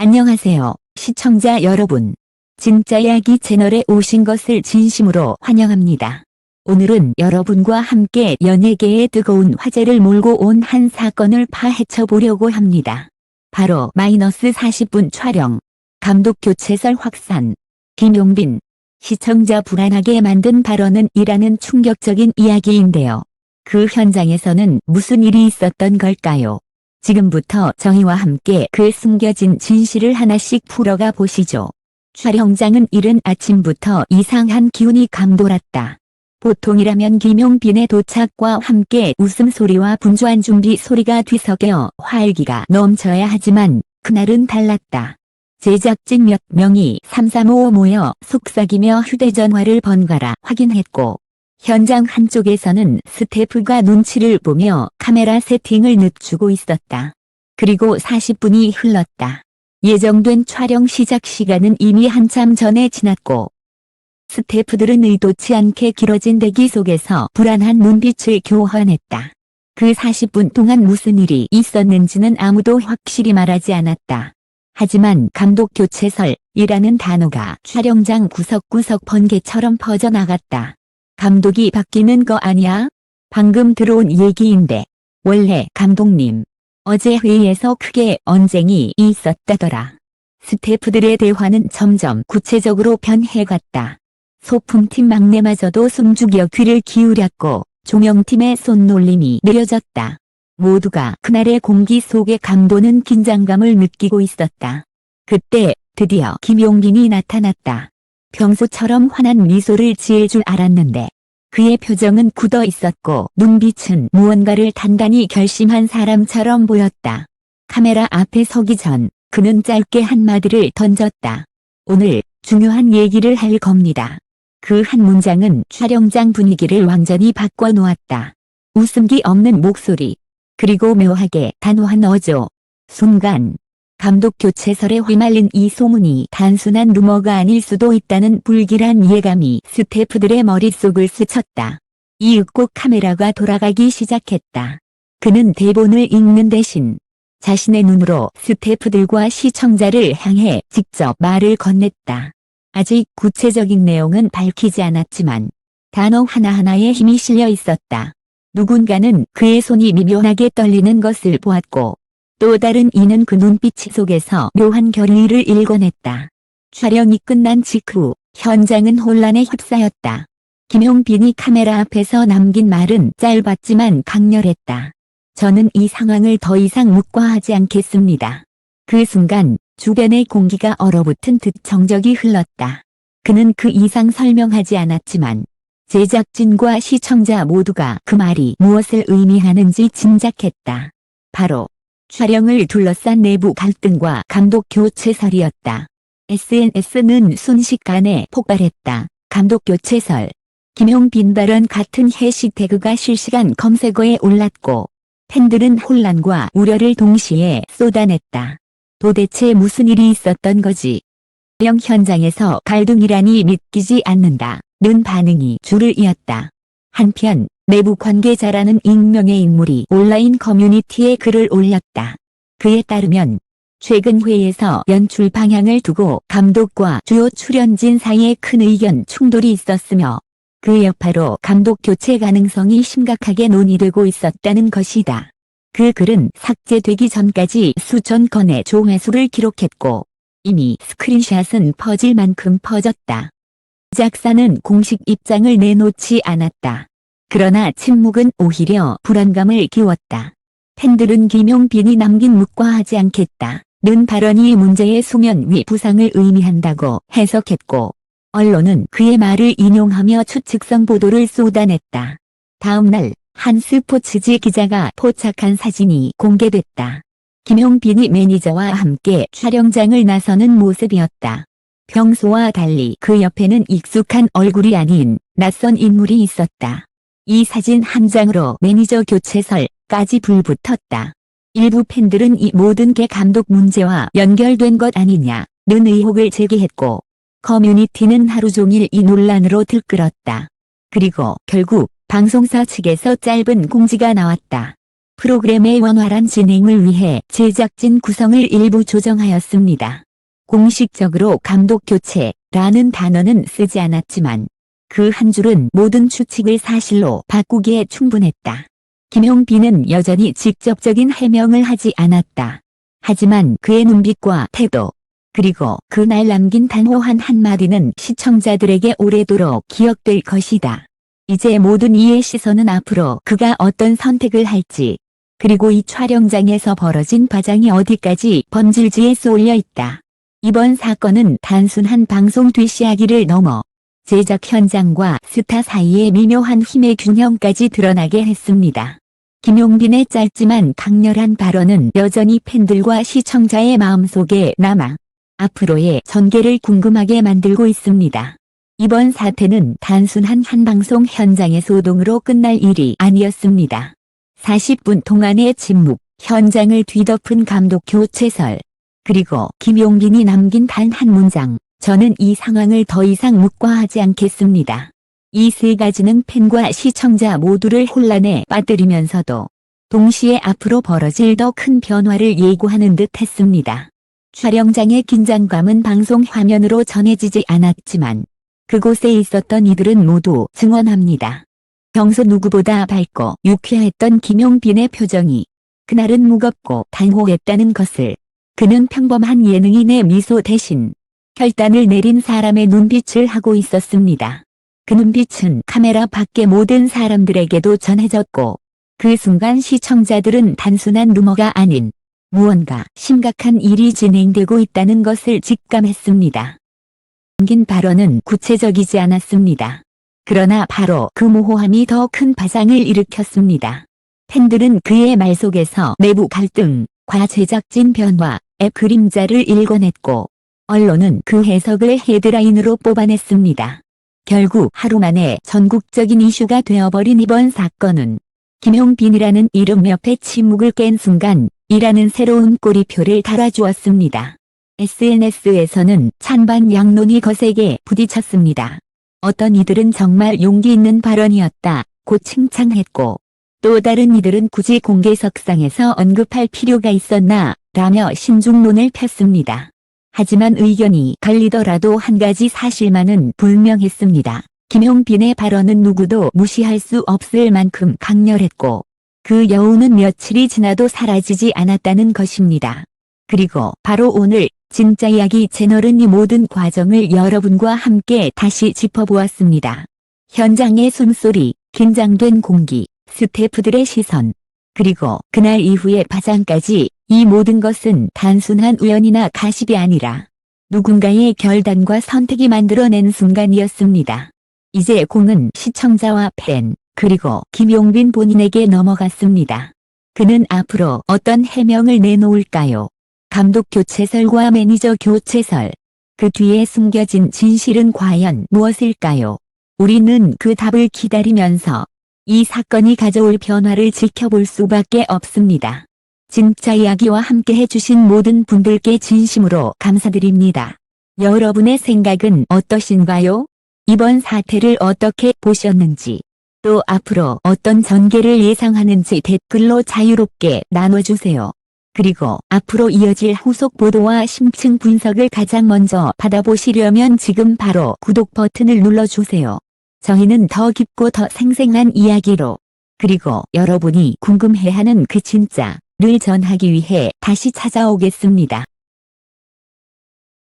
안녕하세요, 시청자 여러분. 진짜 이야기 채널에 오신 것을 진심으로 환영합니다. 오늘은 여러분과 함께 연예계의 뜨거운 화제를 몰고 온 한 사건을 파헤쳐 보려고 합니다. 바로 -40분 촬영, 감독 교체설 확산, 김용빈, 시청자 불안하게 만든 발언은 이라는 충격적인 이야기인데요. 그 현장에서는 무슨 일이 있었던 걸까요? 지금부터 저희와 함께 그 숨겨진 진실을 하나씩 풀어가 보시죠. 촬영장은 이른 아침부터 이상한 기운이 감돌았다. 보통이라면 김용빈의 도착과 함께 웃음소리와 분주한 준비 소리가 뒤섞여 활기가 넘쳐야 하지만 그날은 달랐다. 제작진 몇 명이 삼삼오오 모여 속삭이며 휴대전화를 번갈아 확인했고, 현장 한쪽에서는 스태프가 눈치를 보며 카메라 세팅을 늦추고 있었다. 그리고 40분이 흘렀다. 예정된 촬영 시작 시간은 이미 한참 전에 지났고, 스태프들은 의도치 않게 길어진 대기 속에서 불안한 눈빛을 교환했다. 그 40분 동안 무슨 일이 있었는지는 아무도 확실히 말하지 않았다. 하지만 감독 교체설이라는 단어가 촬영장 구석구석 번개처럼 퍼져나갔다. 감독이 바뀌는 거 아니야? 방금 들어온 얘기인데. 원래 감독님, 어제 회의에서 크게 언쟁이 있었다더라. 스태프들의 대화는 점점 구체적으로 변해갔다. 소품팀 막내마저도 숨죽여 귀를 기울였고 조명팀의 손놀림이 느려졌다. 모두가 그날의 공기 속에 감도는 긴장감을 느끼고 있었다. 그때 드디어 김용빈이 나타났다. 평소처럼 환한 미소를 지을 줄 알았는데 그의 표정은 굳어 있었고 눈빛은 무언가를 단단히 결심한 사람처럼 보였다. 카메라 앞에 서기 전 그는 짧게 한마디를 던졌다. 오늘 중요한 얘기를 할 겁니다. 그 한 문장은 촬영장 분위기를 완전히 바꿔놓았다. 웃음기 없는 목소리, 그리고 묘하게 단호한 어조. 순간 감독 교체설에 휘말린 이 소문이 단순한 루머가 아닐 수도 있다는 불길한 예감이 스태프들의 머릿속을 스쳤다. 이윽고 카메라가 돌아가기 시작했다. 그는 대본을 읽는 대신 자신의 눈으로 스태프들과 시청자를 향해 직접 말을 건넸다. 아직 구체적인 내용은 밝히지 않았지만 단어 하나하나에 힘이 실려 있었다. 누군가는 그의 손이 미묘하게 떨리는 것을 보았고, 또 다른 이는 그 눈빛 속에서 묘한 결의를 읽어냈다. 촬영이 끝난 직후 현장은 혼란에 휩싸였다. 김용빈이 카메라 앞에서 남긴 말은 짧았지만 강렬했다. 저는 이 상황을 더 이상 묵과하지 않겠습니다. 그 순간 주변의 공기가 얼어붙은 듯 정적이 흘렀다. 그는 그 이상 설명하지 않았지만 제작진과 시청자 모두가 그 말이 무엇을 의미하는지 짐작했다. 바로 촬영을 둘러싼 내부 갈등과 감독 교체설이었다. SNS는 순식간에 폭발했다. 감독 교체설, 김용빈 발언 같은 해시태그가 실시간 검색어에 올랐고, 팬들은 혼란과 우려를 동시에 쏟아냈다. 도대체 무슨 일이 있었던 거지? 촬영 현장에서 갈등이라니 믿기지 않는다. 는 반응이 줄을 이었다. 한편 내부 관계자라는 익명의 인물이 온라인 커뮤니티에 글을 올렸다. 그에 따르면 최근 회의에서 연출 방향을 두고 감독과 주요 출연진 사이에 큰 의견 충돌이 있었으며 그 여파로 감독 교체 가능성이 심각하게 논의되고 있었다는 것이다. 그 글은 삭제되기 전까지 수천 건의 조회수를 기록했고 이미 스크린샷은 퍼질 만큼 퍼졌다. 작사는 공식 입장을 내놓지 않았다. 그러나 침묵은 오히려 불안감을 키웠다. 팬들은 김용빈이 남긴 묵과하지 않겠다. 는 발언이 문제의 수면 위 부상을 의미한다고 해석했고, 언론은 그의 말을 인용하며 추측성 보도를 쏟아냈다. 다음 날 한 스포츠지 기자가 포착한 사진이 공개됐다. 김용빈이 매니저와 함께 촬영장을 나서는 모습이었다. 평소와 달리 그 옆에는 익숙한 얼굴이 아닌 낯선 인물이 있었다. 이 사진 한 장으로 매니저 교체설까지 불붙었다. 일부 팬들은 이 모든 게 감독 문제와 연결된 것 아니냐는 의혹을 제기했고, 커뮤니티는 하루 종일 이 논란으로 들끓었다. 그리고 결국 방송사 측에서 짧은 공지가 나왔다. 프로그램의 원활한 진행을 위해 제작진 구성을 일부 조정하였습니다. 공식적으로 감독 교체라는 단어는 쓰지 않았지만 그 한 줄은 모든 추측을 사실로 바꾸기에 충분했다. 김용빈은 여전히 직접적인 해명을 하지 않았다. 하지만 그의 눈빛과 태도, 그리고 그날 남긴 단호한 한마디는 시청자들에게 오래도록 기억될 것이다. 이제 모든 이의 시선은 앞으로 그가 어떤 선택을 할지, 그리고 이 촬영장에서 벌어진 과정이 어디까지 번질지에 쏠려 있다. 이번 사건은 단순한 방송 뒷이야기를 넘어 제작 현장과 스타 사이의 미묘한 힘의 균형까지 드러나게 했습니다. 김용빈의 짧지만 강렬한 발언은 여전히 팬들과 시청자의 마음속에 남아 앞으로의 전개를 궁금하게 만들고 있습니다. 이번 사태는 단순한 한 방송 현장의 소동으로 끝날 일이 아니었습니다. 40분 동안의 침묵, 현장을 뒤덮은 감독 교체설, 그리고 김용빈이 남긴 단 한 문장, 저는 이 상황을 더 이상 묵과하지 않겠습니다. 이 세 가지는 팬과 시청자 모두를 혼란에 빠뜨리면서도 동시에 앞으로 벌어질 더 큰 변화를 예고하는 듯 했습니다. 촬영장의 긴장감은 방송 화면으로 전해지지 않았지만 그곳에 있었던 이들은 모두 증언합니다. 평소 누구보다 밝고 유쾌했던 김용빈의 표정이 그날은 무겁고 단호했다는 것을, 그는 평범한 예능인의 미소 대신 결단을 내린 사람의 눈빛을 하고 있었습니다. 그 눈빛은 카메라 밖의 모든 사람들에게도 전해졌고 그 순간 시청자들은 단순한 루머가 아닌 무언가 심각한 일이 진행되고 있다는 것을 직감했습니다. 남긴 발언은 구체적이지 않았습니다. 그러나 바로 그 모호함이 더 큰 파장을 일으켰습니다. 팬들은 그의 말 속에서 내부 갈등과 제작진 변화의 그림자를 읽어냈고 언론은 그 해석을 헤드라인으로 뽑아냈습니다. 결국 하루 만에 전국적인 이슈가 되어버린 이번 사건은 김용빈이라는 이름 옆에 침묵을 깬 순간이라는 새로운 꼬리표를 달아주었습니다. SNS에서는 찬반 양론이 거세게 부딪혔습니다. 어떤 이들은 정말 용기 있는 발언이었다고 칭찬했고 또 다른 이들은 굳이 공개석상에서 언급할 필요가 있었나 라며 신중론을 폈습니다. 하지만 의견이 갈리더라도 한 가지 사실만은 분명했습니다. 김용빈의 발언은 누구도 무시할 수 없을 만큼 강렬했고 그 여운은 며칠이 지나도 사라지지 않았다는 것입니다. 그리고 바로 오늘 진짜 이야기 채널은 이 모든 과정을 여러분과 함께 다시 짚어보았습니다. 현장의 숨소리, 긴장된 공기, 스태프들의 시선, 그리고 그날 이후의 파장까지 이 모든 것은 단순한 우연이나 가십이 아니라 누군가의 결단과 선택이 만들어낸 순간이었습니다. 이제 공은 시청자와 팬, 그리고 김용빈 본인에게 넘어갔습니다. 그는 앞으로 어떤 해명을 내놓을까요? 감독 교체설과 매니저 교체설, 그 뒤에 숨겨진 진실은 과연 무엇일까요? 우리는 그 답을 기다리면서 이 사건이 가져올 변화를 지켜볼 수밖에 없습니다. 진짜 이야기와 함께 해주신 모든 분들께 진심으로 감사드립니다. 여러분의 생각은 어떠신가요? 이번 사태를 어떻게 보셨는지, 또 앞으로 어떤 전개를 예상하는지 댓글로 자유롭게 나눠주세요. 그리고 앞으로 이어질 후속 보도와 심층 분석을 가장 먼저 받아보시려면 지금 바로 구독 버튼을 눌러주세요. 저희는 더 깊고 더 생생한 이야기로, 그리고 여러분이 궁금해하는 그 진짜를 전하기 위해 다시 찾아오겠습니다.